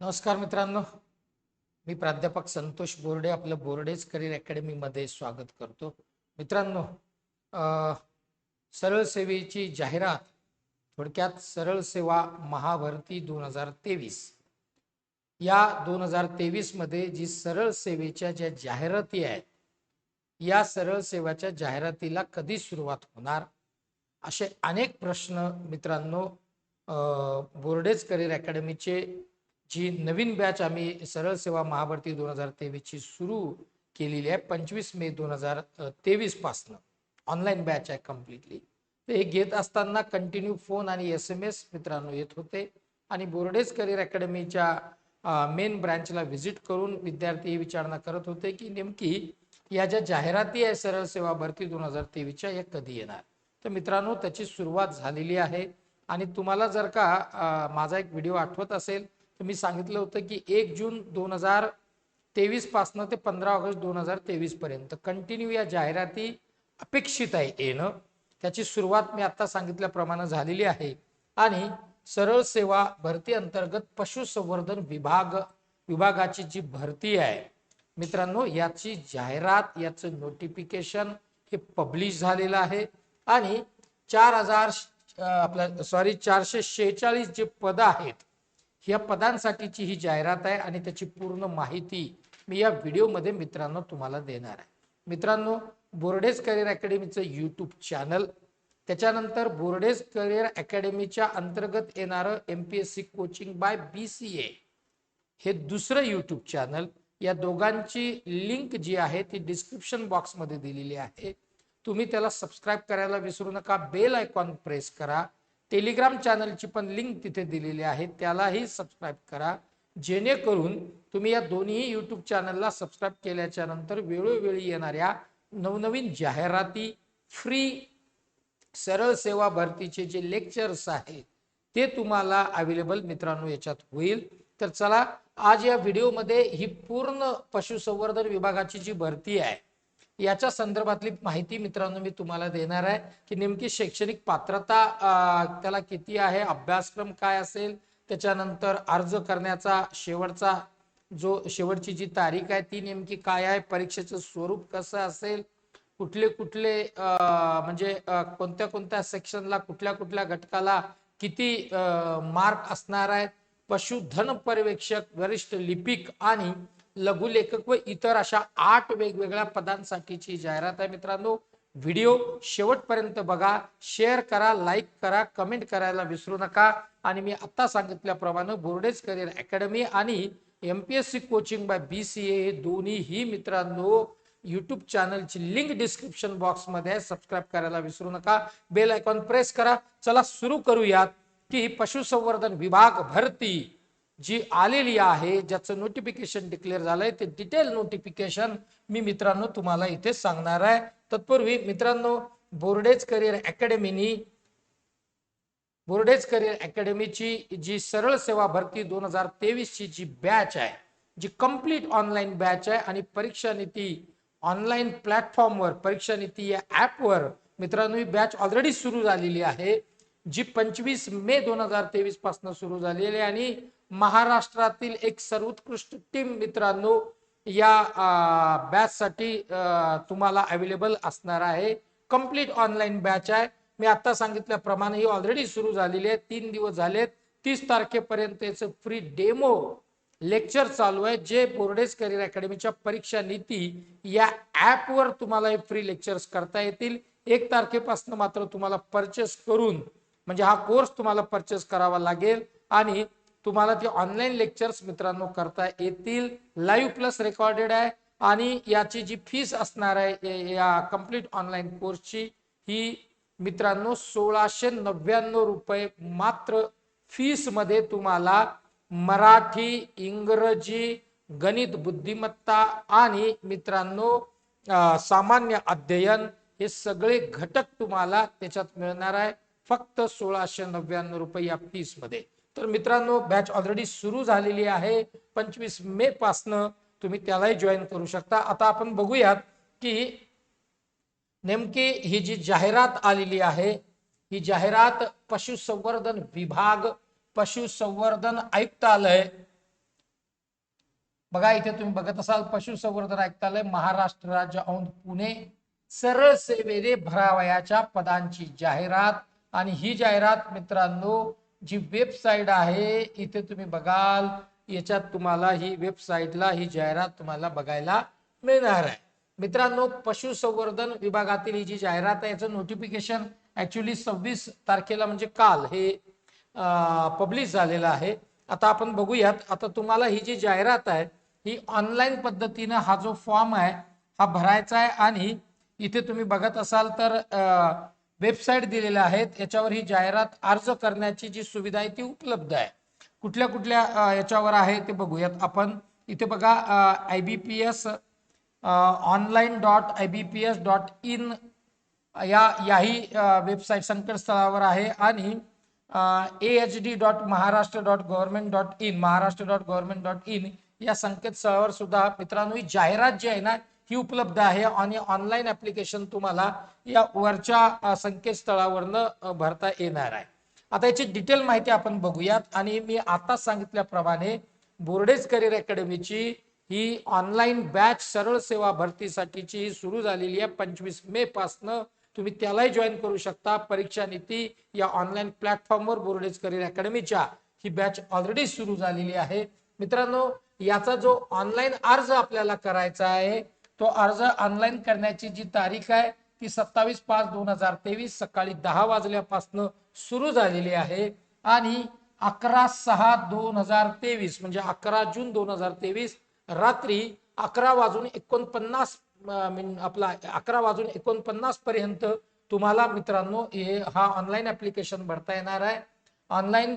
नमस्कार मित्रांनो, मी प्राध्यापक संतोष बोर्डे आपलं बोर्डेज करिअर अकॅडमीमध्ये स्वागत करतो. मित्रांनो, सरळ सेवेची जाहिरात, थोडक्यात सरळ सेवा महाभरती 2023 या 2023 मध्ये जी सरळ सेवेच्या ज्या जाहिराती आहेत, या सरळ सेवाच्या जाहिरातीला कधी सुरुवात होणार, असे अनेक प्रश्न मित्रांनो बोर्डेज करिअर अकॅडमीचे जी नवीन बॅच आम्ही सरळ सेवा महाभरती 2023 ची सुरू केलेली आहे 25 मे 2023 पासून ऑनलाईन बॅच आहे कम्प्लिटली. हे घेत असताना कंटिन्यू फोन आणि SMS मित्रांनो येत होते आणि बोर्डेज करिअर अकॅडमीच्या मेन ब्रँचला व्हिजिट करून विद्यार्थी विचारणा करत होते की नेमकी या ज्या जाहिराती आहे सरळ सेवा भरती 2023च्या या कधी येणार. तर मित्रांनो, त्याची सुरुवात झालेली आहे आणि तुम्हाला जर का माझा एक व्हिडिओ आठवत असेल तर मी सांगितलं होतं की 1 जून 2023 पासून ते 15 ऑगस्ट 2023 पर्यंत कंटिन्यू या जाहिराती अपेक्षित आहे येणं. त्याची सुरुवात मी आता सांगितल्याप्रमाणे झालेली आहे आणि सरळ सेवा भरती अंतर्गत पशुसंवर्धन विभागाची जी भरती आहे मित्रांनो, याची जाहिरात, याचं नोटिफिकेशन हे पब्लिश झालेलं आहे आणि 446 जे पद आहेत, या पदांसाठीची ही जाहिरात आहे आणि त्याची पूर्ण माहिती मी या व्हिडिओमध्ये मित्रांनो तुम्हाला देणार आहे. मित्रांनो, बोर्डेज करिअर अकॅडमीचं यूट्यूब चॅनल, त्याच्यानंतर बोर्डेज करिअर अकॅडमीच्या अंतर्गत येणारं MPSC कोचिंग बाय BCA हे दुसरं यूट्यूब चॅनल, या दोघांची लिंक जी आहे ती डिस्क्रिप्शन बॉक्समध्ये दिलेली आहे. तुम्ही त्याला सबस्क्राईब करायला विसरू नका, बेल आयकॉन प्रेस करा. टेलिग्राम चॅनलची पण लिंक तिथे दिलेली आहे, त्यालाही सबस्क्राईब करा, जेणेकरून तुम्ही या दोन्ही यूट्यूब चॅनलला सबस्क्राईब केल्याच्या नंतर वेळोवेळी येणाऱ्या नवनवीन जाहिराती, फ्री सरळ सेवा भरतीचे जे लेक्चर्स आहेत ते तुम्हाला अवेलेबल मित्रांनो याच्यात होईल. तर चला, आज या व्हिडिओमध्ये ही पूर्ण पशुसंवर्धन विभागाची जी भरती आहे याच्या संदर्भातली माहिती मित्रांनो मी तुम्हाला देणार आहे की नेमकी शैक्षणिक पात्रता त्याला किती आहे, अभ्यासक्रम काय असेल, त्याच्यानंतर अर्ज करण्याचा शेवटची जी तारीख आहे ती नेमकी काय आहे, परीक्षेचं स्वरूप कसं असेल, कुठले कुठले म्हणजे कोणत्या कोणत्या सेक्शनला कुठल्या कुठल्या घटकाला किती मार्क असणार आहेत, पशुधन पर्यवेक्षक, वरिष्ठ लिपिक आणि लघुलेखक व इतर अशा 8 वेगवेगळ्या पदांसाठीची जाहिरात आहे. मित्रांनो, व्हिडिओ शेवटपर्यंत बघा, शेअर करा, लाईक करा, कमेंट करायला विसरू नका. आणि मी आता सांगितल्याप्रमाणे बोर्डेज करिअर अकॅडमी आणि MPSC कोचिंग बाय BCA हे दोन्हीही मित्रांनो यूट्यूब चॅनलची लिंक डिस्क्रिप्शन बॉक्समध्ये आहे, सबस्क्राईब करायला विसरू नका, बेल आयकॉन प्रेस करा. चला सुरू करूयात की पशुसंवर्धन विभाग भरती जी आलेली आहे, ज्याचं नोटिफिकेशन डिक्लेअर झालंय, ते डिटेल नोटिफिकेशन मी मित्रांनो तुम्हाला इथे सांगणार आहे. तत्पूर्वी मित्रांनो, बोर्डेज करिअर अकॅडमीची जी सरळ सेवा भरती 2023 ची जी बॅच आहे, जी कंप्लीट ऑनलाईन बॅच आहे आणि परीक्षा नीती ऑनलाईन प्लॅटफॉर्मवर, परीक्षा नीती या ऍपवर मित्रांनो ही बॅच ऑलरेडी सुरू झालेली आहे, जी 25 मे 2023 पासून सुरू झालेली आहे आणि महाराष्ट्रातील एक सर्वोत्कृष्ट टीम मित्रांनो या बॅच साठी तुम्हाला अवेलेबल असणार आहे. कंप्लीट ऑनलाईन बॅच आहे. मी आता सांगितल्याप्रमाणे ही ऑलरेडी सुरू झालेली आहे, 3 दिवस झालेत. 30 तारखेपर्यंत याचं फ्री डेमो लेक्चर चालू आहे, जे बोर्डेज करिअर अकॅडमीच्या परीक्षा नीती या ऍपवर तुम्हाला हे फ्री लेक्चर्स करता येतील. 1 तारखेपासून मात्र तुम्हाला परचेस करून, म्हणजे हा कोर्स तुम्हाला परचेस करावा लागेल आणि तुम्हाला ते ऑनलाईन लेक्चर्स मित्रांनो करता येतील. लाईव्ह प्लस रेकॉर्डेड आहे आणि याची जी फीस असणार आहे या कंप्लीट ऑनलाईन कोर्सची, ही मित्रांनो 1699 रुपये मात्र फीस मध्ये तुम्हाला मराठी, इंग्रजी, गणित बुद्धिमत्ता आणि मित्रांनो सामान्य अध्ययन हे सगळे घटक तुम्हाला त्याच्यात मिळणार आहे, फक्त 1699 रुपये या फीस मध्ये. तर मित्रांनो, बॅच ऑलरेडी सुरू झालेली आहे, 25 मे पासनं तुम्ही त्यालाही जॉईन करू शकता. आता आपण बघूयात की नेमकी ही जी जाहिरात आलेली आहे, ही जाहिरात पशुसंवर्धन विभाग, पशुसंवर्धन आयुक्तालय बघा इथे तुम्ही बघत असाल पशुसंवर्धन आयुक्तालय महाराष्ट्र राज्य औंध पुणे सरळ सेवेने भरावयाच्या पदांची जाहिरात। आणि ही जाहिरात मित्रांनो जी वेबसाईट आहे इथे तुम्ही बघाल याच्यात तुम्हाला ही वेबसाईटला ही जाहिरात तुम्हाला बघायला मिळणार आहे। मित्रांनो पशुसंवर्धन विभागातील ही जी जाहिरात आहे याचं नोटिफिकेशन ऍक्च्युली 26 तारखेला म्हणजे काल हे पब्लिश झालेलं आहे। आता आपण बघूयात। आता तुम्हाला ही जी जाहिरात आहे ही ऑनलाईन पद्धतीने हा जो फॉर्म आहे हा भरायचा आहे आणि इथे तुम्ही बघत असाल तर वेबसाईट दिलेल्या आहेत याच्यावर ही जाहिरात अर्ज करण्याची जी सुविधा आहे ती उपलब्ध आहे। कुठल्या कुठल्या याच्यावर आहे ते बघूयात आपण। इथे बघा IBPS online.ibps.in याही वेबसाईट संकेतस्थळावर आहे आणि ahd.maharashtra.government.in महाराष्ट्र.government.in या संकेतस्थळावर सुद्धा मित्रांनो ही जाहिरात जी आहे ना ही उपलब्ध आहे आणि ऑनलाईन ऍप्लिकेशन तुम्हाला या वरच्या संकेतस्थळावरनं भरता येणार आहे। आता याची डिटेल माहिती आपण बघूयात आणि मी आता सांगितल्याप्रमाणे बोर्डेज करिअर अकॅडमीची ही ऑनलाईन बॅच सरळ सेवा भरतीसाठीची सुरू झालेली आहे 25 मे पासनं तुम्ही त्यालाही जॉईन करू शकता। परीक्षा नीती या ऑनलाईन प्लॅटफॉर्मवर बोर्डेज करिअर अकॅडमीच्या ही बॅच ऑलरेडी सुरू झालेली आहे। मित्रांनो याचा जो ऑनलाईन अर्ज आपल्याला करायचा आहे तो अर्ज ऑनलाईन करण्याची जी तारीख आहे ती 27/5/2023 सकाळी 10 वाजल्यापासून सुरू झालेली आहे आणि 11/6/2023 म्हणजे 11 जून 2023 रात्री 11:49 आपला 11:49 पर्यंत तुम्हाला मित्रांनो हा ऑनलाईन ऍप्लिकेशन भरता येणार आहे। ऑनलाईन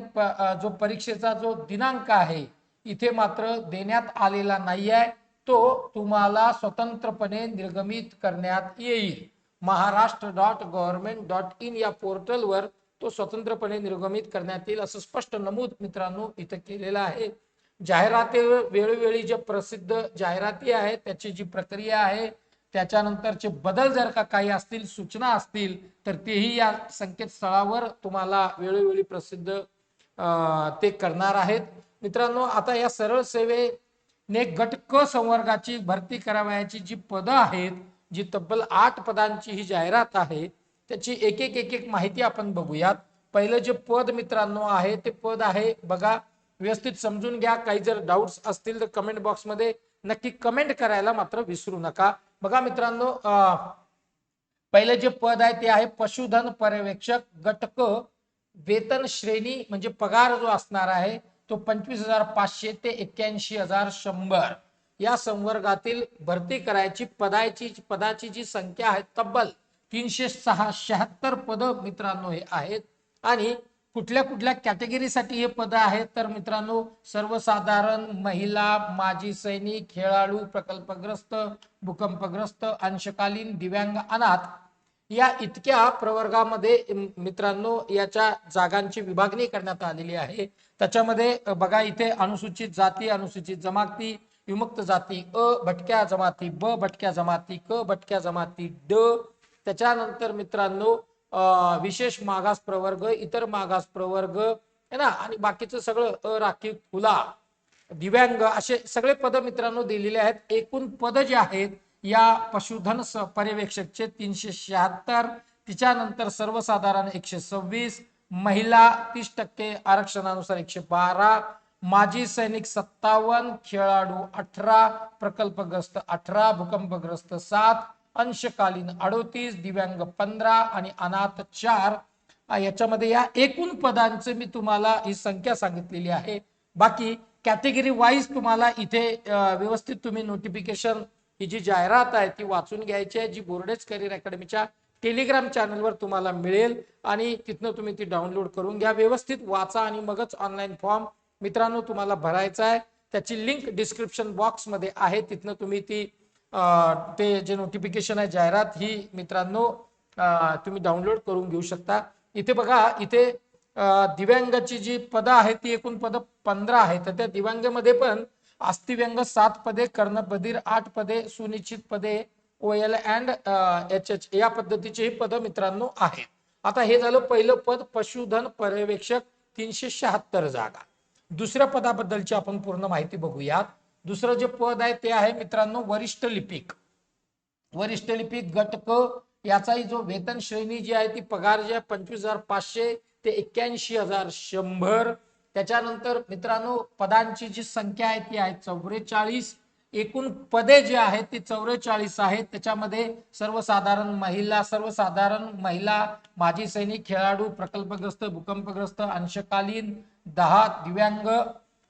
जो परीक्षेचा जो दिनांक आहे इथे मात्र देण्यात आलेला नाही आहे, तो तुम्हाला स्वतंत्रपणे निर्गमित करण्यात येईल। महाराष्ट्र.government.in या पोर्टलवर तो स्वतंत्रपणे निर्गमित करण्यात येईल असं स्पष्ट नमूद मित्रांनो इथे केलेलं आहे। जाहिराती वेळोवेळी जे प्रसिद्ध जाहिराती आहेत त्याची जी प्रक्रिया आहे त्याच्यानंतरचे बदल जर का काही असतील सूचना असतील तर तेही या संकेतस्थळावर तुम्हाला वेळोवेळी प्रसिद्ध ते करणार आहेत। मित्रांनो आता या सरळ सेवेने गट क संवर्गाची भरती करावयाची जी पदं आहेत जी तब्बल 8 पदांची ही जाहिरात आहे त्याची एक एक माहिती आपण बघूयात। पहिलं जे पद मित्रांनो आहे ते पद आहे बघा व्यवस्थित समजून घ्या। काही जर डाउट्स असतील तर कमेंट बॉक्समध्ये नक्की कमेंट करायला मात्र विसरू नका। बघा मित्रांनो पहिलं जे पद आहे ते आहे पशुधन पर्यवेक्षक गट क वेतन श्रेणी म्हणजे पगार जो असणार आहे तो 25,500 ते 81,100 या संवर्गातील भरती करायची पदाची जी संख्या आहे तब्बल 376 पद मित्रांनो हे आहेत। आणि कुठल्या कुठल्या कॅटेगरीसाठी हे पद आहेत तर मित्रांनो सर्वसाधारण महिला माजी सैनिक खेळाडू प्रकल्पग्रस्त भूकंपग्रस्त अंशकालीन दिव्यांग अनाथ या इतक्या प्रवर्गामध्ये मित्रांनो याच्या जागांची विभागणी करण्यात आलेली आहे। त्याच्यामध्ये बघा इथे अनुसूचित जाती अनुसूचित जमाती विमुक्त जाती अ भटक्या जमाती ब भटक्या जमाती क भटक्या जमाती ड त्याच्यानंतर मित्रांनो विशेष मागास प्रवर्ग इतर मागास प्रवर्ग है ना आणि बाकीचं सगळं अराखीव खुला दिव्यांग असे सगळे पद मित्रांनो दिलेले आहेत। एकूण पद जे आहेत या पशुधन पर्यवेक्षकचे 376 तिच्यानंतर सर्वसाधारण 126 महिला 30% आरक्षणानुसार 112 माजी सैनिक 57 खेळाडू 18 प्रकल्पग्रस्त 18 भूकंपग्रस्त 7 अंशकालीन 38 दिव्यांग 15 आणि अनाथ 4 याच्यामध्ये या एकूण पदांचे मी तुम्हाला ही संख्या सांगितलेली आहे। बाकी कॅटेगरी वाईज तुम्हाला इथे व्यवस्थित तुम्ही नोटिफिकेशन ही जी जाहिरात आहे ती वाचून घ्यायची आहे जी बोर्डेज करिअर अकॅडमीच्या टेलिग्राम चॅनलवर तुम्हाला मिळेल आणि तिथनं तुम्ही ती डाउनलोड करून घ्या। व्यवस्थित वाचा आणि मगच ऑनलाईन फॉर्म मित्रांनो तुम्हाला भरायचा आहे। त्याची लिंक डिस्क्रिप्शन बॉक्स मध्ये आहे तिथनं तुम्ही ती ते जे नोटिफिकेशन आहे जाहिरात ही मित्रांनो तुम्ही डाउनलोड करून घेऊ शकता। इथे बघा इथे दिव्यांगाची जी पद आहेत ती एकूण पद 15 आहेत। तर त्या दिव्यांगामध्ये पण अस्थिव्यंग 7 पदे कर्णबधीर 8 पदे सुनिश्चित पदे OL अँड HH या पद्धतीचे ही पद मित्रांनो आहेत। आता हे झालं पहिलं पद पशुधन पर्यवेक्षक 376 जागा। दुसऱ्या पदाबद्दलची आपण पूर्ण माहिती बघूयात। दुसरं जे पद आहे ते आहे मित्रांनो वरिष्ठ लिपिक. वरिष्ठ लिपिक गट क याचाही जो वेतन श्रेणी जी आहे ती पगार जी आहे 25,500 ते 81,100. त्याच्यानंतर मित्रांनो पदांची जी संख्या आहे ती आहे 44. एकूण पदे जी आहेत ती 44 आहेत. त्याच्यामध्ये सर्वसाधारण महिला, माजी सैनिक, खेळाडू, प्रकल्पग्रस्त, भूकंपग्रस्त, अंशकालीन, 10 दिव्यांग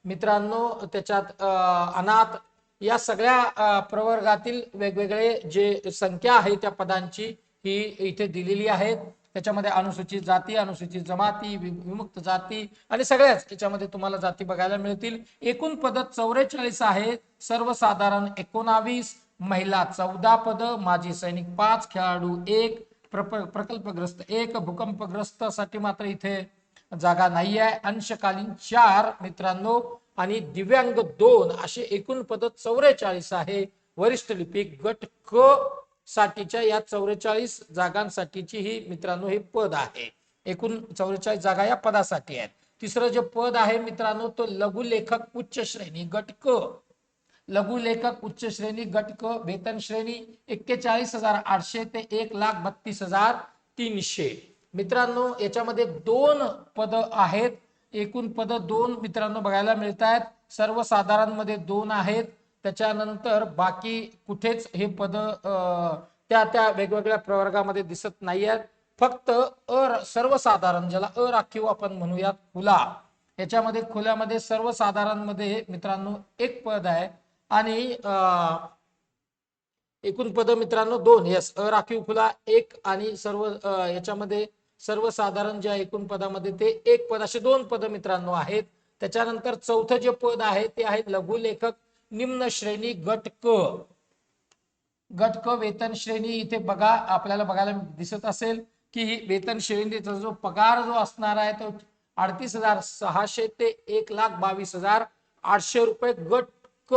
मित्रांनो, त्याच्यात अनाथ, या सगळ्या प्रवर्गातील वेगवेगळे जे संख्या आहे त्या पदांची ही इथे दिलेली आहे. त्याच्यामध्ये अनुसूचित जाती, अनुसूचित जमाती, विमुक्त जाती आणि सगळ्याच याच्यामध्ये तुम्हाला जाती बघायला मिळतील. एकूण पद 44 आहे. सर्वसाधारण 19, महिला 14 पद, माजी सैनिक 5, खेळाडू 1, प्रकल्पग्रस्त 1, भूकंपग्रस्तासाठी मात्र इथे जागा नाही आहे, अंशकालीन 4 मित्रांनो आणि दिव्यांग 2 असे एकूण पद 44 आहे. वरिष्ठ लिपिक गट क साठीच्या या 44 जागांसाठीची ही मित्रांनो हे पद आहे. एकूण 44 जागा या पदासाठी आहेत. तिसरं जे पद आहे मित्रांनो तो लघुलेखक उच्च श्रेणी गट क. लघुलेखक उच्च श्रेणी गट क वेतन श्रेणी 41,800 ते 1,32,300. मित्रांनो याच्यामध्ये 2 पद आहेत. एकूण पद 2 मित्रांनो बघायला मिळत आहेत. सर्वसाधारण मध्ये 2 आहेत. त्याच्यानंतर बाकी कुठेच हे पद त्या वेगवेगळ्या प्रवर्गामध्ये दिसत नाही आहेत. फक्त सर्वसाधारण ज्याला अराखीव आपण म्हणूयात खुला, याच्यामध्ये खुल्यामध्ये सर्वसाधारणमध्ये मित्रांनो 1 पद आहे आणि एकूण पद मित्रांनो 2. यस, अराखीव खुला 1 आणि सर्व याच्यामध्ये सर्वसाधारण ज्या एकूण पदामध्ये ते 1 पद, असे 2 पद मित्रांनो आहेत. त्याच्यानंतर चौथं जे पद आहे ते आहे लघुलेखक निम्न श्रेणी गट क. गट क वेतन श्रेणी इथे बघा आपल्याला बघायला दिसत असेल की वेतन श्रेणीचा जो पगार जो असणार आहे तो 38,600 ते 1,22,800 रुपये. गट क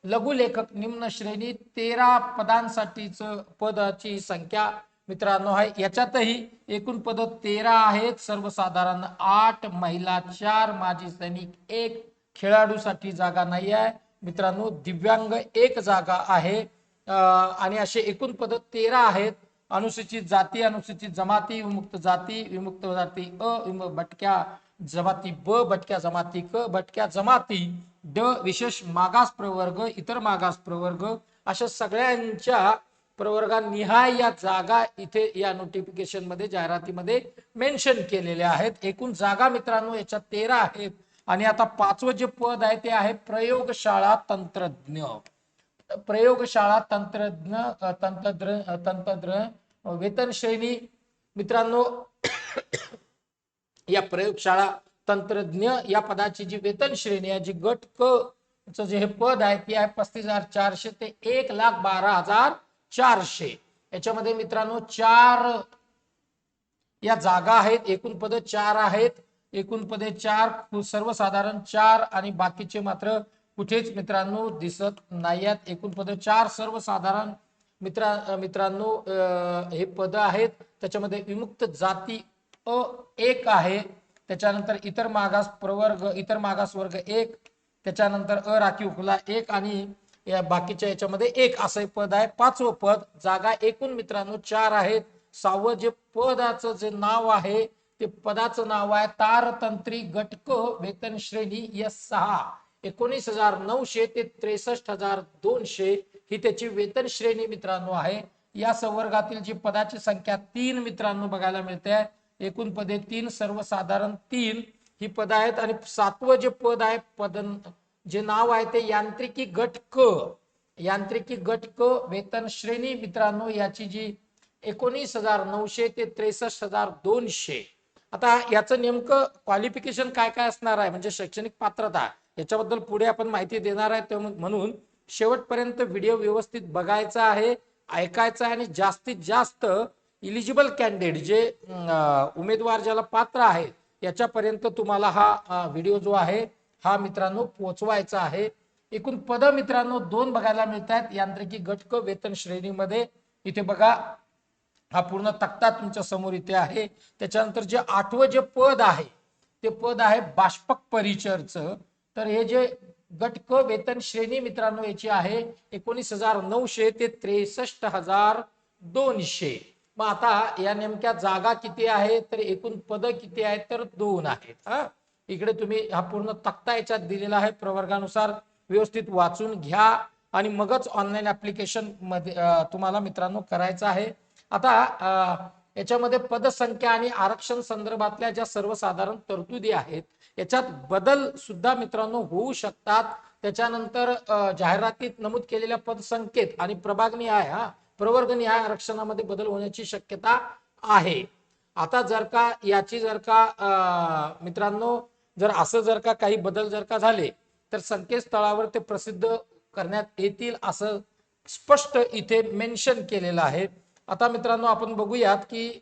लघुलेखक निम्न श्रेणी 13 पदांसाठीच पदाची संख्या मित्रांनो आहे. याच्यातही एकूण पद 13 आहेत. सर्वसाधारण 8, महिला 4, माजी सैनिक 1, खेळाडूसाठी जागा नाही आहे मित्रांनो. दिव्यांग 1 जागा आहे आणि असे एकूण पद 13 आहेत. अनुसूचित जाती, अनुसूचित जमाती, विमुक्त जाती, विमुक्त जाती अ, भटक्या जमाती ब, भटक्या जमाती क, भटक्या जमाती ड, विशेष मागास प्रवर्ग, इतर मागास प्रवर्ग, अशा सगळ्यांच्या प्रवर्गानिहाय या जागा इथे या नोटिफिकेशन मध्ये जाहिरातीमध्ये मेन्शन केलेल्या आहेत. एकूण जागा मित्रांनो याच्यात 13 आहेत. आणि आता 5वं जे पद आहे ते आहे प्रयोगशाळा तंत्रज्ञ. प्रयोगशाळा तंत्रज्ञ वेतन श्रेणी मित्रांनो या प्रयोगशाळा तंत्रज्ञ या पदाची जी वेतन श्रेणी आहे जी गट क च जे हे पद आहे ती आहे 35,400 ते 1,12,400. याच्यामध्ये मित्रांनो 4 या जागा आहेत. एकूण पद 4 आहेत. एकूण पदे 4, सर्वसाधारण 4 आणि बाकीचे मात्र कुठेच मित्रांनो दिसत नाही आहेत. एकूण पद 4 सर्वसाधारण मित्रांनो हे पद आहेत. त्याच्यामध्ये विमुक्त जाती अ1 आहे. त्याच्यानंतर इतर मागास प्रवर्ग, इतर मागास वर्ग 1, त्याच्यानंतर अराखीव खुला 1 आणि या बाकीच्या याच्यामध्ये 1 असं पद आहे. 5वं पद जागा एकूण मित्रांनो 4 आहेत. 6वं जे पदाचं जे नाव आहे ते पदाचं नाव आहे तारतंत्री गट क वेतन श्रेणी S6 19,900 ते 63,200 ही त्याची वेतन श्रेणी मित्रांनो आहे. या संवर्गातील जी पदाची संख्या 3 मित्रांनो बघायला मिळते. एकूण पदे 3, सर्वसाधारण 3 ही पद आहेत. आणि 7वं जे पद आहे पद जे नाव आहे ते यांत्रिकी गट क. यांत्रिकी गट क वेतन श्रेणी मित्रांनो याची जी 19,900 ते 63,200. आता याचं नेमकं क्वालिफिकेशन काय काय असणार आहे म्हणजे शैक्षणिक पात्रता याच्याबद्दल पुढे आपण माहिती देणार आहे. म्हणून शेवटपर्यंत व्हिडिओ व्यवस्थित बघायचा आहे, ऐकायचा आहे आणि जास्तीत जास्त इलिजिबल कॅन्डिडेट जे उमेदवार ज्याला पात्र आहे याच्यापर्यंत तुम्हाला हा व्हिडिओ जो आहे हा मित्रांनो पोहोचवायचा आहे. एकूण पद मित्रांनो 2 बघायला मिळतात यांत्रिकी गट क वेतन श्रेणीमध्ये. इथे बघा हा पूर्ण तक्ता तुमच्या समोर इथे आहे. त्याच्यानंतर जे 8वं जे पद आहे ते पद आहे बाष्पक परिचरचं. तर हे जे गट क वेतन श्रेणी मित्रांनो याची आहे 19,900 ते 63,200. मग आता या नेमक्या जागा किती आहेत तर एकूण पद किती आहेत तर 2 आहेत. इकडे तुम्ही हा पूर्ण तक्ता याच्यात दिलेला आहे, प्रवर्गानुसार व्यवस्थित वाचून घ्या आणि मगच ऑनलाईन ऍप्लिकेशन मध्ये तुम्हाला मित्रांनो करायचं आहे. आता याच्यामध्ये पदसंख्या आणि आरक्षण संदर्भातल्या ज्या सर्वसाधारण तरतुदी आहेत याच्यात बदल सुद्धा मित्रांनो होऊ शकतात. त्याच्यानंतर जाहिरातीत नमूद केलेल्या पदसंख्येत आणि प्रवर्गनिहाय आरक्षणामध्ये बदल होण्याची शक्यता आहे. आता जर का मित्रांनो जर का काही बदल जर का झाले तर संकेतस्थळावर ते प्रसिद्ध करण्यात येतील असं स्पष्ट इथे मेन्शन केलेलं आहे. आता मित्रांनो आपण बघूयात की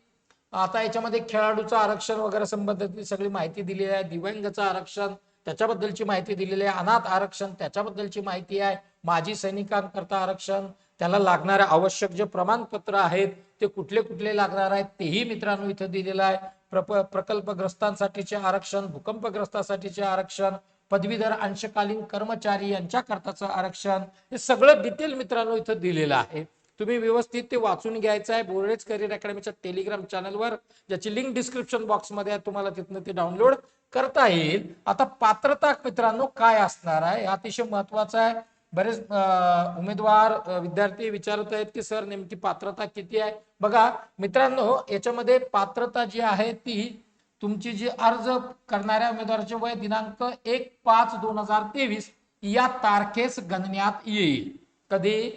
आता याच्यामध्ये खेळाडूचं आरक्षण वगैरे संबंधित सगळी माहिती दिलेली आहे, दिव्यांगाचं आरक्षण त्याच्याबद्दलची माहिती दिलेली आहे, अनाथ आरक्षण त्याच्याबद्दलची माहिती आहे, माजी सैनिकांकरता आरक्षण, त्याला लागणारे आवश्यक जे प्रमाणपत्र आहेत ते कुठले कुठले लागणार आहेत तेही मित्रांनो इथं दिलेलं आहे. प्रकल्पग्रस्तांसाठीचे आरक्षण, भूकंपग्रस्तांसाठीचे आरक्षण, पदवीधर अंशकालीन कर्मचारी यांच्याकरताचं आरक्षण, हे सगळं डिटेल मित्रांनो इथं दिलेलं आहे. तुम्ही व्यवस्थित ते वाचून घ्यायचं आहे. बोर्डेज करिअर अकॅडमीच्या टेलिग्राम चॅनलवर, ज्याची लिंक डिस्क्रिप्शन बॉक्समध्ये आहे, तुम्हाला तिथनं ते डाउनलोड करता येईल. आता पात्रता मित्रांनो काय असणार आहे अतिशय महत्वाचं आहे. बरेच उमेदवार विद्यार्थी विचारत आहेत की सर नेमकी पात्रता किती आहे. बघा मित्रांनो याच्यामध्ये पात्रता जी आहे ती तुमची जी अर्ज करणाऱ्या उमेदवाराचे वय दिनांक 1/5/2023 या तारखेस गणण्यात येईल. कधी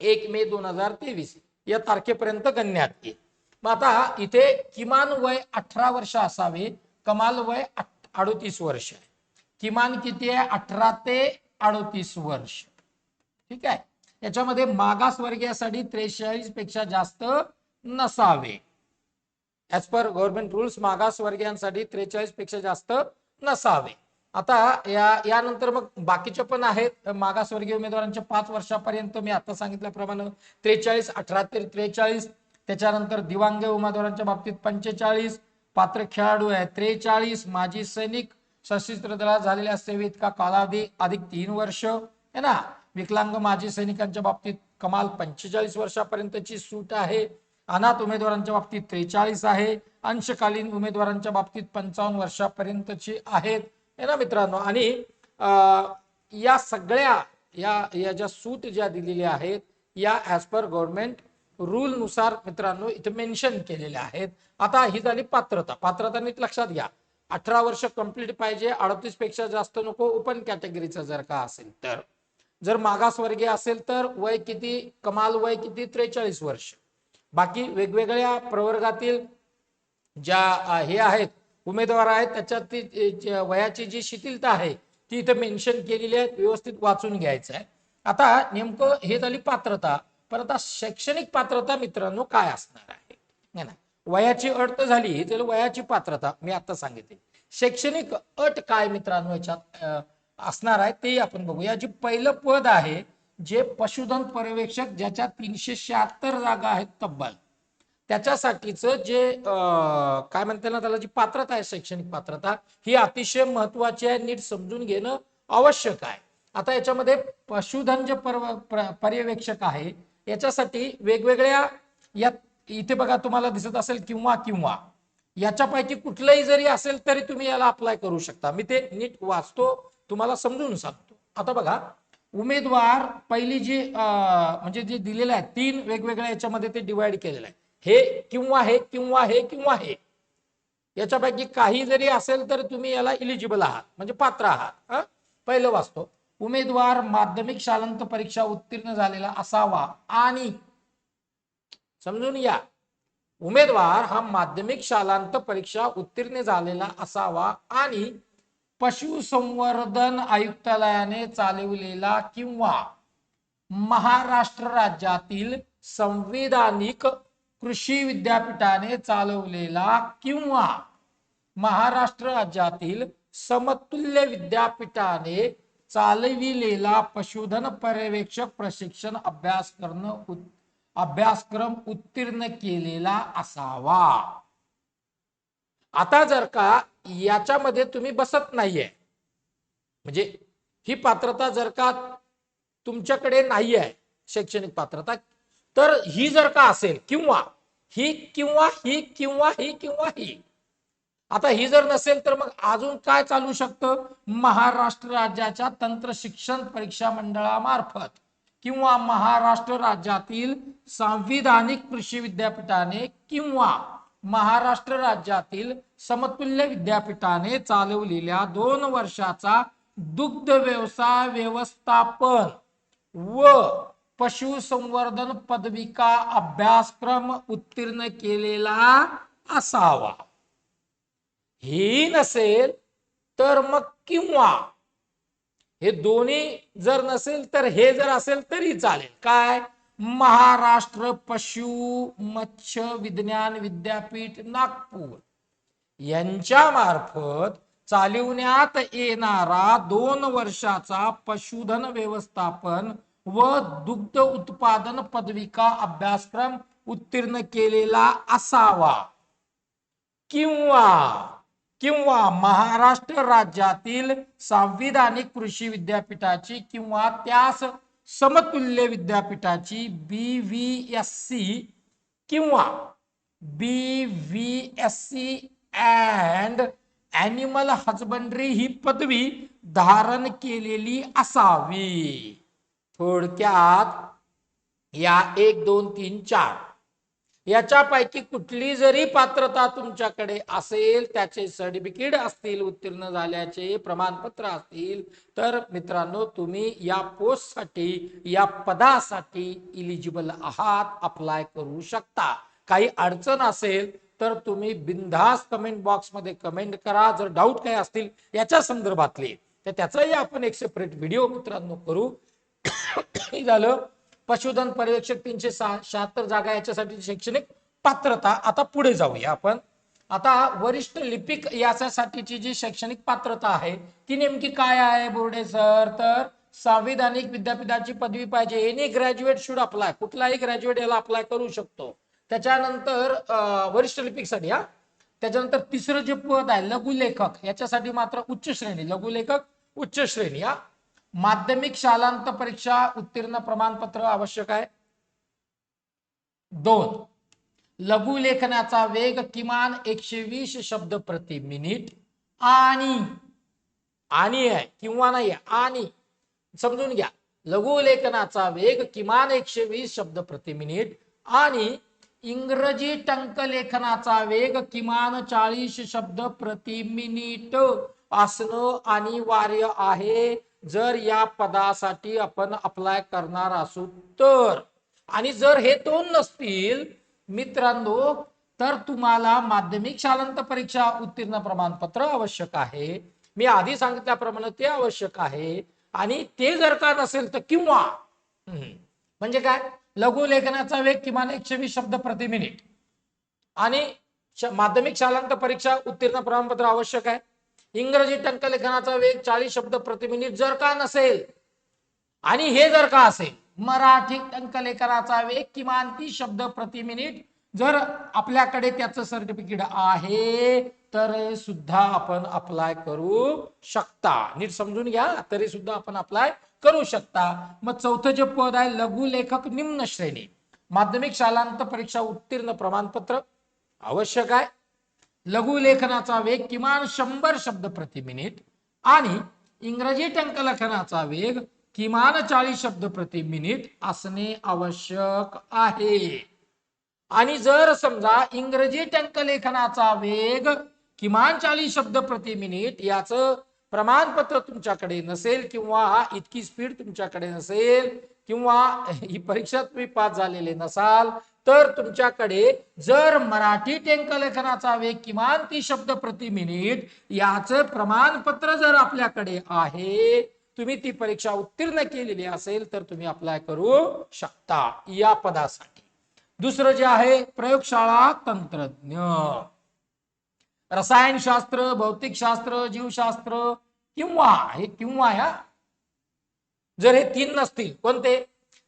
1 मे 2023 या तारखेपर्यंत गणण्यात येईल. मग आता इथे किमान वय 18 वर्ष असावे, कमाल वय 38 वर्ष आहे. किमान किती आहे 18 ते 38 वर्ष. ठीक आहे. याच्यामध्ये मागासवर्गीयासाठी 43 पेक्षा जास्त नसावे. ऍज पर गव्हर्नमेंट रूल्स मागासवर्गीयांसाठी 43 पेक्षा जास्त नसावे. आता यानंतर मग बाकीचे पण आहेत मागासवर्गीय उमेदवारांच्या 5 वर्षापर्यंत मी आता सांगितल्याप्रमाणे 43, 18 ते 43. त्याच्यानंतर दिव्यांग उमेदवारांच्या बाबतीत 45, पात्र खेळाडू आहे 43, माजी सैनिक, सशस्त्र दलात झालेल्या सेवेत का कालावधी अधिक 3 वर्ष है ना. विकलांग माजी सैनिकांच्या बाबतीत कमाल 45 वर्षापर्यंतची सूट आहे. अनाथ उमेदवारांच्या बाबतीत 43 आहे. अंशकालीन उमेदवारांच्या बाबतीत 55 वर्षापर्यंतची आहेत है ना मित्रांनो. आणि या सगळ्या या ज्या सूट ज्या दिलेल्या आहेत या ऍज पर गव्हर्नमेंट रूल नुसार मित्रांनो इथे मेन्शन केलेल्या आहेत. आता ही झाली पात्रता नीट लक्षात घ्या. 18 वर्ष कंप्लीट पाहिजे, 38 पेक्षा जास्त नको ओपन कॅटेगरीचं जर का असेल तर. जर मागासवर्गीय असेल तर वय किती, कमाल वय किती 43 वर्ष. बाकी वेगवेगळ्या प्रवर्गातील ज्या हे आहेत उमेदवार आहेत त्याच्यात वयाची जी शिथिलता आहे ती इथे मेन्शन केलेली आहे, व्यवस्थित वाचून घ्यायचं आहे. आता नेमकं हे झाली पात्रता. पण आता शैक्षणिक पात्रता मित्रांनो काय असणार आहे ना. वयाची अट तर झाली, तर वयाची पात्रता मी आता सांगितली. शैक्षणिक अट काय मित्रांनो याच्यात असणार आहे ते आपण बघूया. जी पहिलं पद आहे जे पशुधन पर्यवेक्षक, ज्याच्या 376 जागा आहेत तब्बल, त्याच्यासाठीच जे काय म्हणते ना त्याला जी पात्रता आहे शैक्षणिक पात्रता ही अतिशय महत्वाची आहे, नीट समजून घेणं आवश्यक आहे. आता याच्यामध्ये पशुधन जे पर्यवेक्षक आहे याच्यासाठी वेगवेगळ्या या इथे बघा तुम्हाला दिसत असेल किंवा याच्यापैकी कुठलंही जरी असेल तरी तुम्ही याला अप्लाय करू शकता. मी ते नीट वाचतो तुम्हाला समजून सांगतो. आता बघा उमेदवार पहिली जी म्हणजे जे दिलेलं आहे 3 वेगवेगळ्या याच्यामध्ये ते डिवाइड केलेलं आहे. हे याच्यापैकी काही जरी असेल तर तुम्ही याला इलिजिबल आहात म्हणजे पात्र आहात. पहिलं वाचतो. उमेदवार माध्यमिक शालांत परीक्षा उत्तीर्ण झालेला असावा आणि समजून या उमेदवार हा माध्यमिक शालांत परीक्षा उत्तीर्ण झालेला असावा आणि पशुसंवर्धन आयुक्तालयाने चालविलेला किंवा महाराष्ट्र राज्यातील संविधानिक कृषी विद्यापीठाने चालवलेला किंवा महाराष्ट्र राज्यातील समतुल्य विद्यापीठाने चालविलेला पशुधन पर्यवेक्षक प्रशिक्षण अभ्यासक्रम उत्तीर्ण केलेला असावा. आता जर का याच्यामध्ये तुम्ही बसत नाहीये म्हणजे ही पात्रता जर का तुमच्याकडे नाही आहे शैक्षणिक पात्रता, तर ही जर का असेल किंवा ही किंवा ही किंवा ही किंवा ही, आता ही जर नसेल तर मग अजून काय चालू शकतं, महाराष्ट्र राज्याच्या तंत्र शिक्षण परीक्षा मंडळामार्फत किंवा महाराष्ट्र राज्यातील सांविधानिक कृषी विद्यापीठाने किंवा महाराष्ट्र राज्यातील समतुल्य विद्यापीठाने चालवलेल्या 2 वर्षाचा दुग्ध व्यवसाय व्यवस्थापन व पशुसंवर्धन पदविका अभ्यासक्रम उत्तीर्ण केलेला असावा. हे नसेल तर मग किंवा, हे दोन्ही जर नसेल तर हे जर असेल तरी चालेल. काय, महाराष्ट्र पशु मत्स्य विज्ञान विद्यापीठ नागपूर यांच्या मार्फत चालवण्यात येणारा 2 वर्षाचा पशुधन व्यवस्थापन व दुग्ध उत्पादन पदविका अभ्यासक्रम उत्तीर्ण केलेला असावा. किंवा महाराष्ट्र राज्यातील सांविधानिक कृषी विद्यापीठाची किंवा त्यास समतुल्य विद्यापीठाची BVSC किंवा BVSC अँड ॲनिमल हजबंड्री ही पदवी धारण केलेली असावी. थोडक्यात या 1 2 3 4 याच्यापैकी कुठली जरी पात्रता तुमच्याकडे असेल, त्याचे सर्टिफिकेट असतील, उत्तीर्ण झाल्याचे प्रमाणपत्र असतील, तर मित्रांनो तुम्ही या पोस्टसाठी, या पदासाठी इलिजिबल आहात, अप्लाय करू शकता. काही अडचण असेल तर तुम्ही बिनधास्त कमेंट बॉक्स मध्ये कमेंट करा. जर डाऊट काही असतील याच्या संदर्भातले तर त्याचाही आपण एक सेपरेट व्हिडिओ मित्रांनो करू. झालं पशुधन पर्यवेक्षक 376 जागा याच्यासाठी शैक्षणिक पात्रता. आता पुढे जाऊया आपण. आता वरिष्ठ लिपिक याच्यासाठीची जी शैक्षणिक पात्रता आहे ती नेमकी काय आहे बोर्डे सर, तर संविधानिक विद्यापीठाची पदवी पाहिजे. एनी ग्रॅज्युएट शुड अप्लाय, कुठलाही ग्रॅज्युएट याला अप्लाय करू शकतो. त्याच्यानंतर वरिष्ठ लिपिकसाठी त्याच्यानंतर तिसरं जे पद आहे लघुलेखक, याच्यासाठी मात्र उच्च श्रेणी, लघुलेखक उच्च श्रेणी. माध्यमिक शालांत परीक्षा उत्तीर्ण प्रमाणपत्र आवश्यक आहे. 2 लघुलेखनाचा वेग किमान 120 शब्द प्रति मिनिट आणि आहे किंवा नाही आणि समजून घ्या, लघुलेखनाचा वेग किमान 120 शब्द प्रति मिनिट आणि इंग्रजी टंकलेखनाचा वेग किमान 40 शब्द प्रति मिनिट असणं अनिवार्य आहे जर या पदासाठी आपण अप्लाय करणार असू तर. आणि जर हे 2 नसतील मित्रांनो तर तुम्हाला माध्यमिक शालांत परीक्षा उत्तीर्ण प्रमाणपत्र आवश्यक आहे. मी आधी सांगितल्याप्रमाणे ते आवश्यक आहे. आणि ते जर का नसेल तर किंवा, म्हणजे काय, लघुलेखनाचा वेग किमान 120 शब्द प्रति मिनिट आणि माध्यमिक शालांत परीक्षा उत्तीर्ण प्रमाणपत्र आवश्यक आहे. इंग्रजी टंकलेखनाचा वेग 40 शब्द प्रति मिनिट जर का नसेल आणि हे जर का असेल मराठी टंकलेखनाचा वेग किमान 30 शब्द प्रति मिनिट जर आपल्याकडे त्याचं सर्टिफिकेट आहे तर सुद्धा आपण अप्लाय करू शकता. नीट समजून घ्या, तरी सुद्धा आपण अप्लाय करू शकता. मग चौथं जे पद आहे लघुलेखक निम्न श्रेणी, माध्यमिक शालांत परीक्षा उत्तीर्ण प्रमाणपत्र आवश्यक आहे. लघुलेखनाचा वेग किमान 100 शब्द प्रति मिनिट आणि इंग्रजी टंकलेखनाचा वेग किमान 40 शब्द प्रति मिनिट असणे आवश्यक आहे. आणि जर समजा इंग्रजी टंकलेखनाचा वेग किमान 40 शब्द प्रति मिनिट याचं प्रमाणपत्र तुमच्याकडे नसेल किंवा इतकी स्पीड तुमच्याकडे नसेल किंवा ही परीक्षा तुम्ही पास झालेले नसाल तर तुमच्याकडे जर मराठी टंकलेखनाचा वेग किमान 30 शब्द प्रति मिनिट याचं प्रमाणपत्र जर आपल्याकडे आहे, तुम्ही ती परीक्षा उत्तीर्ण केलेली असेल तर तुम्ही अप्लाय करू शकता या पदासाठी. दुसरं जे आहे प्रयोगशाळा तंत्रज्ञ, रसायनशास्त्र, भौतिकशास्त्र, जीवशास्त्र किंवा हे किंवा जर हे 3 नसतील, कोणते,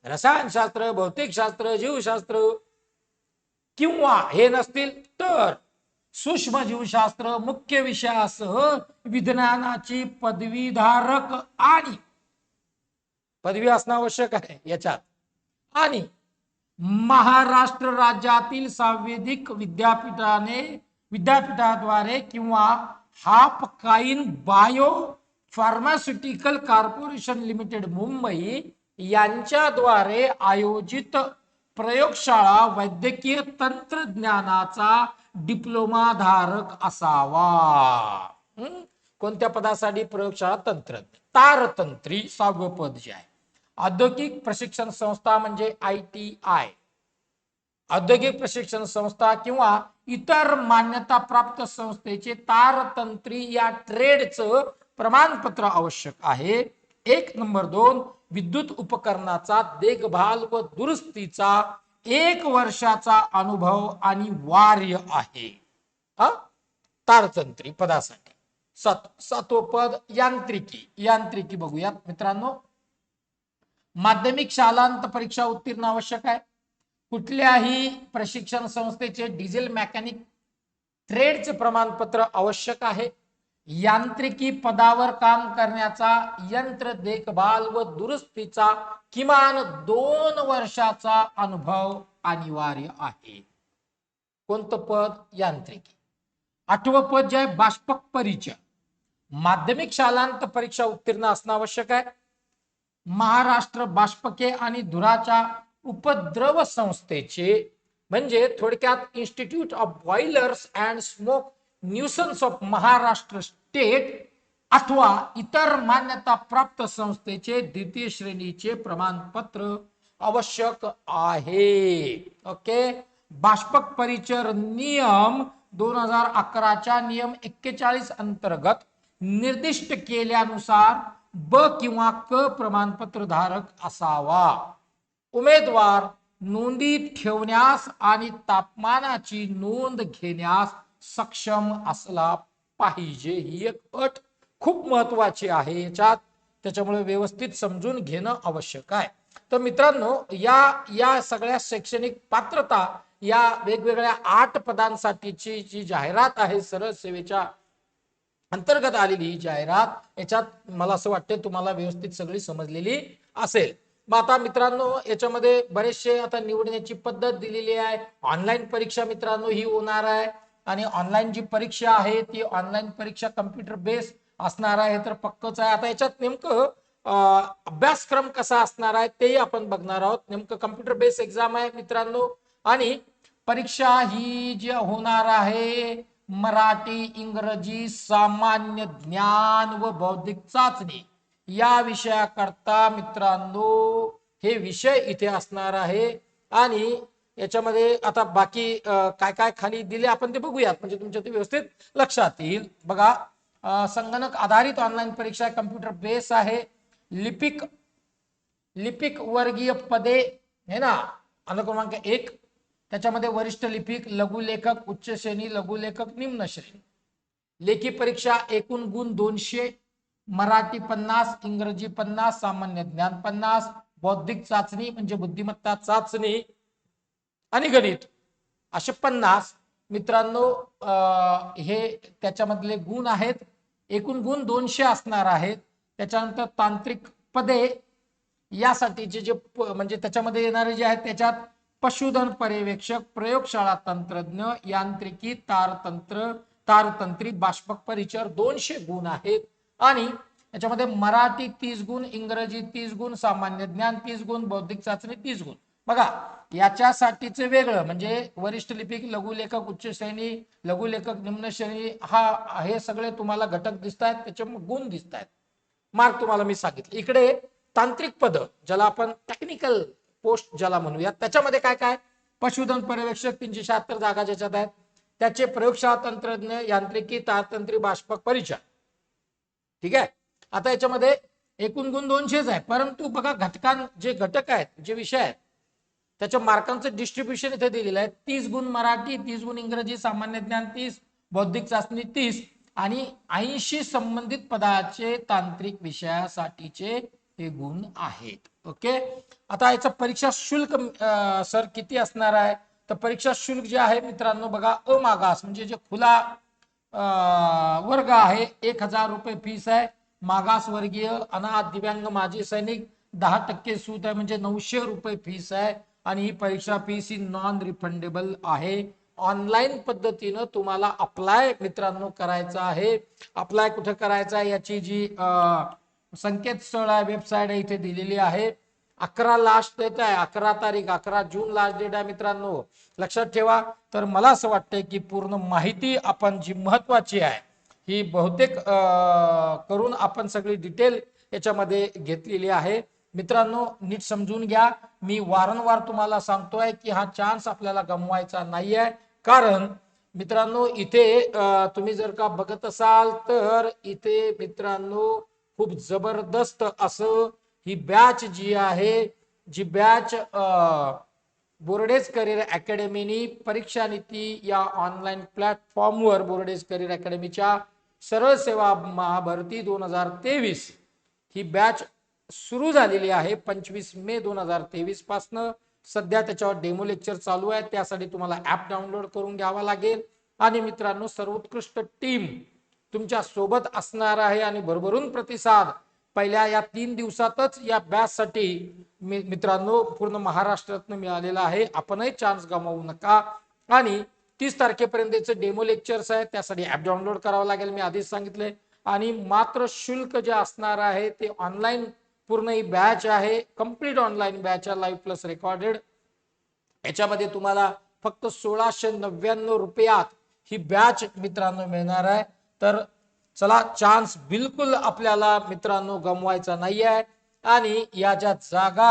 रसायनशास्त्र, भौतिकशास्त्र, जीवशास्त्र किंवा हे नसतील तर सूक्ष्म जीवशास्त्र मुख्य विषयासह विज्ञानाची पदवीधारक आणि पदवी असणं आवश्यक आहे याच्यात. आणि महाराष्ट्र राज्यातील सांविधिक विद्यापीठाद्वारे किंवा Haffkine bio pharmaceutical corporation limited Mumbai यांच्याद्वारे आयोजित प्रयोगशाळा वैद्यकीय तंत्रज्ञानाचा डिप्लोमा धारक असावा. कोणत्या पदासाठी? प्रयोगशाळा तंत्रज्ञ. तारतंत्री 6वं पद जे आहे. औद्योगिक प्रशिक्षण संस्था म्हणजे ITI, औद्योगिक प्रशिक्षण संस्था किंवा इतर मान्यता प्राप्त संस्थेचे तारतंत्री या ट्रेडचं प्रमाणपत्र आवश्यक आहे. 1 नंबर 2 विद्युत उपकरणाचा देखभाल व दुरुस्तीचा 1 वर्षाचा अनुभव अनिवार्य आहे तारतंत्री पदासाठी. 7वं पद यांत्रिकी. यांत्रिकी बघूयात मित्रांनो. माध्यमिक शालांत परीक्षा उत्तीर्ण आवश्यक आहे. कुठल्याही प्रशिक्षण संस्थेचे डिझेल मेकॅनिक ट्रेडचे प्रमाणपत्र आवश्यक आहे. यांत्रिकी पदावर काम करण्याचा यंत्र देखभाल व दुरुस्तीचा किमान 2 वर्षाचा अनुभव अनिवार्य आहे. कोणतं पद? यांत्रिकी. 8वं पद जे आहे बाष्पक परिचय. माध्यमिक शालांत परीक्षा उत्तीर्ण असणं आवश्यक आहे. महाराष्ट्र बाष्पके आणि धुराच्या उपद्रव संस्थेचे म्हणजे थोडक्यात institute of boilers and smoke nuisance of Maharashtra state अथवा इतर मान्यता प्राप्त संस्थेचे 2य श्रेणीचे प्रमाणपत्र आवश्यक आहे. ओके. बाष्पक परिचय नियम 2011च्या नियम 41 अंतर्गत निर्दिष्ट केल्यानुसार ब किंवा क प्रमाणपत्र धारक असावा. उमेदवार नोंदी ठेवण्यास आणि तापमानाची नोंद घेण्यास सक्षम असला पाहिजे. ही एक अट खूप महत्वाची आहे याच्यात, त्याच्यामुळे व्यवस्थित समजून घेणं आवश्यक आहे. तर मित्रांनो, या सगळ्या शैक्षणिक पात्रता या वेगवेगळ्या 8 पदांसाठीची जी जाहिरात आहे सरळ सेवेच्या अंतर्गत आलेली ही जाहिरात, याच्यात मला असं वाटतं तुम्हाला व्यवस्थित सगळी समजलेली असेल. मग आता मित्रांनो, याच्यामध्ये बरेचसे आता निवडण्याची पद्धत दिलेली आहे. ऑनलाईन परीक्षा मित्रांनो ही होणार आहे आणि ऑनलाईन जी परीक्षा आहे ती ऑनलाईन परीक्षा कम्प्युटर बेस असणार आहे, तर पक्कच आहे. आता याच्यात नेमकं अभ्यासक्रम कसा असणार आहे तेही आपण बघणार आहोत. नेमकं कम्प्युटर बेस एक्झाम आहे मित्रांनो आणि परीक्षा ही जी होणार आहे मराठी, इंग्रजी, सामान्य ज्ञान व बौद्धिक चाचणी या विषयाकरता मित्रांनो हे विषय इथे असणार आहे. आणि याच्यामध्ये आता बाकी काय काय खाली दिले आपण ते बघूयात, म्हणजे तुमच्या ते व्यवस्थित लक्षात येईल. बघा, संगणक आधारित ऑनलाईन परीक्षा कम्प्युटर बेस आहे. लिपिक वर्गीय पदे है ना, अनुक्रमांक 1. त्याच्यामध्ये वरिष्ठ लिपिक, लघुलेखक, उच्च श्रेणी, लघुलेखक, निम्न श्रेणी. लेखी परीक्षा एकूण गुण 200, मराठी 50, इंग्रजी 50, सामान्य ज्ञान 50, बौद्धिक चाचणी म्हणजे बुद्धिमत्ता चाचणी आणि गणित असे 50 मित्रांनो हे त्याच्यामधले गुण आहेत. एकूण गुण 200 असणार आहेत. त्याच्यानंतर तांत्रिक पदे यासाठीचे जे म्हणजे त्याच्यामध्ये येणारे जे आहेत त्याच्यात पशुधन पर्यवेक्षक, प्रयोगशाळा तंत्रज्ञ, यांत्रिकी, तारतंत्री, बाष्पक परिचर 200 गुण आहेत. आणि याच्यामध्ये मराठी 30 गुण, इंग्रजी 30 गुण, सामान्य ज्ञान 30 गुण, बौद्धिक चाचणी 30 गुण. बघा, याच्यासाठीचे वेगळं म्हणजे वरिष्ठ लिपिक, लघुलेखक, उच्च श्रेणी, लघुलेखक, निम्न श्रेणी हे सगळे तुम्हाला घटक दिसत आहेत, त्याचे गुण दिसत आहेत, मार्क तुम्हाला मी सांगितले. इकडे तांत्रिक पद ज्याला आपण टेक्निकल पोस्ट ज्याला म्हणूया, त्याच्यामध्ये काय काय पशुधन पर्यवेक्षक 376 जागा ज्याच्यात आहेत त्याचे प्रयोगशाळा तंत्रज्ञ, यांत्रिकी, तारतंत्री, बाष्पक परिचय. ठीक आहे. आता याच्यामध्ये एकूण गुण 200 आहे, परंतु बघा जे घटक आहेत, जे विषय आहेत त्याच्या मार्कांचं डिस्ट्रीब्युशन इथे दिलेलं आहे. 30 गुण मराठी, 30 गुण इंग्रजी, सामान्य ज्ञान 30, बौद्धिक चाचणी 30 आणि 80 संबंधित पदाचे तांत्रिक विषयासाठीचे हे गुण आहेत. ओके. आता याचं परीक्षा शुल्क सर किती असणार आहे, तर परीक्षा शुल्क जे आहे मित्रांनो बघा, अमागास म्हणजे जे खुला वर्ग आहे 1000 रुपये फीस आहे. मागास वर्गीय, अनाथ, दिव्यांग, माजी सैनिक 10% सूट आहे, म्हणजे 900 रुपये फीस आहे आणि ही परीक्षा फीस ही नॉन रिफंडेबल आहे. ऑनलाईन पद्धतीनं तुम्हाला अप्लाय मित्रांनो करायचं आहे. अप्लाय कुठे करायचं आहे याची जी संकेतस्थळ आहे, वेबसाईट आहे, इथे दिलेली आहे. 11 लास्ट डेट आहे, 11 तारीख, 11 जून लास्ट डेट आहे मित्रांनो, लक्षात ठेवा. तर मला असं वाटतंय की पूर्ण माहिती आपण जी महत्वाची आहे ही बहुतेक करून आपण सगळी डिटेल याच्यामध्ये घेतलेली आहे. मित्रांनो नीट समजून घ्या, मी वारंवार तुम्हाला सांगतोय की हा चान्स आपल्याला गमवायचा नाहीये. कारण मित्रांनो इथे तुम्ही जर का बघत असाल तर इथे मित्रांनो खूप जबरदस्त असं ही बॅच जी आहे, जी बॅच बोर्डेज करिअर अकॅडमीनी परीक्षा नीती या ऑनलाईन प्लॅटफॉर्मवर बोर्डेज करिअर अकॅडमीच्या सरळ सेवा महाभरती 2023 ही बॅच सुरू झालेली आहे 25 मे 2023 पासनं. सध्या त्याच्यावर डेमो लेक्चर चालू आहे, त्यासाठी तुम्हाला ऍप डाउनलोड करून घ्यावा लागेल. आणि मित्रांनो सर्वोत्कृष्ट टीम तुमच्या सोबत असणार आहे आणि भरभरून प्रतिसाद पहिल्या या 3 दिवसातच या बॅच साठी मित्रांनो पूर्ण महाराष्ट्रातून मिळालेला आहे. आपणही चान्स गमावू नका. आणि 30 तारखेपर्यंतचे डेमो लेक्चर्स आहेत, त्यासाठी ऍप डाउनलोड करावं लागेल, मी आधीच सांगितले. आणि मात्र शुल्क जे असणार आहे ते ऑनलाईन पूर्ण ही बॅच आहे, कंप्लीट ऑनलाईन बॅच आहे, लाईव्ह प्लस रेकॉर्डेड. याच्यामध्ये तुम्हाला फक्त 1699 रुपयात ही बॅच मित्रांनो मिळणार आहे. तर चला, चान्स बिलकुल आपल्याला मित्रांनो गमवायचा नाही आहे. आणि या ज्या जागा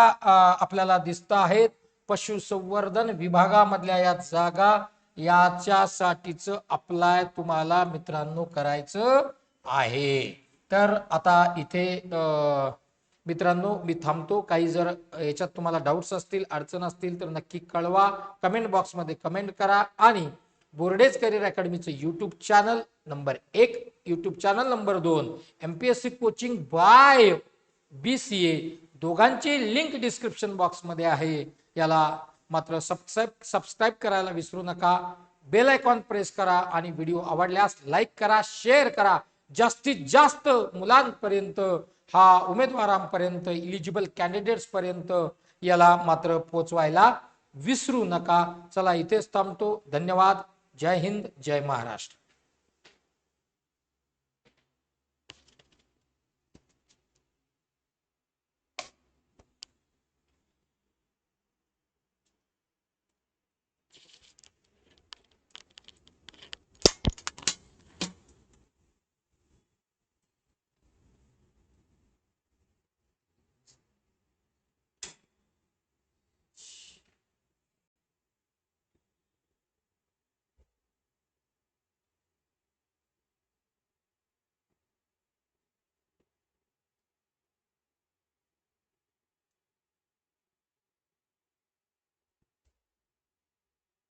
आपल्याला दिसत आहेत पशुसंवर्धन विभागामधल्या या जागा, याच्यासाठीच अप्लाय तुम्हाला मित्रांनो करायचं आहे. तर आता इथे मित्रांनो मी थांबतो. काही जर याच्यात तुम्हाला डाऊट्स असतील, अडचण असतील तर नक्की कळवा, कमेंट बॉक्समध्ये कमेंट करा. आणि बोर्डेज करिअर अकॅडमीचं YouTube channel number 1, YouTube channel number 2 MPSC coaching by BCA, दोघांची लिंक डिस्क्रिप्शन बॉक्समध्ये आहे. याला मात्र सबस्क्राईब करायला विसरू नका. बेल आयकॉन प्रेस करा आणि व्हिडिओ आवडल्यास लाईक करा, शेअर करा. जास्तीत जास्त मुलांपर्यंत, हा उमेदवारांपर्यंत, इलिजिबल कॅन्डिडेट्स पर्यंत याला मात्र पोहोचवायला विसरू नका. चला इथेच थांबतो. धन्यवाद. जय हिंद, जय महाराष्ट्र.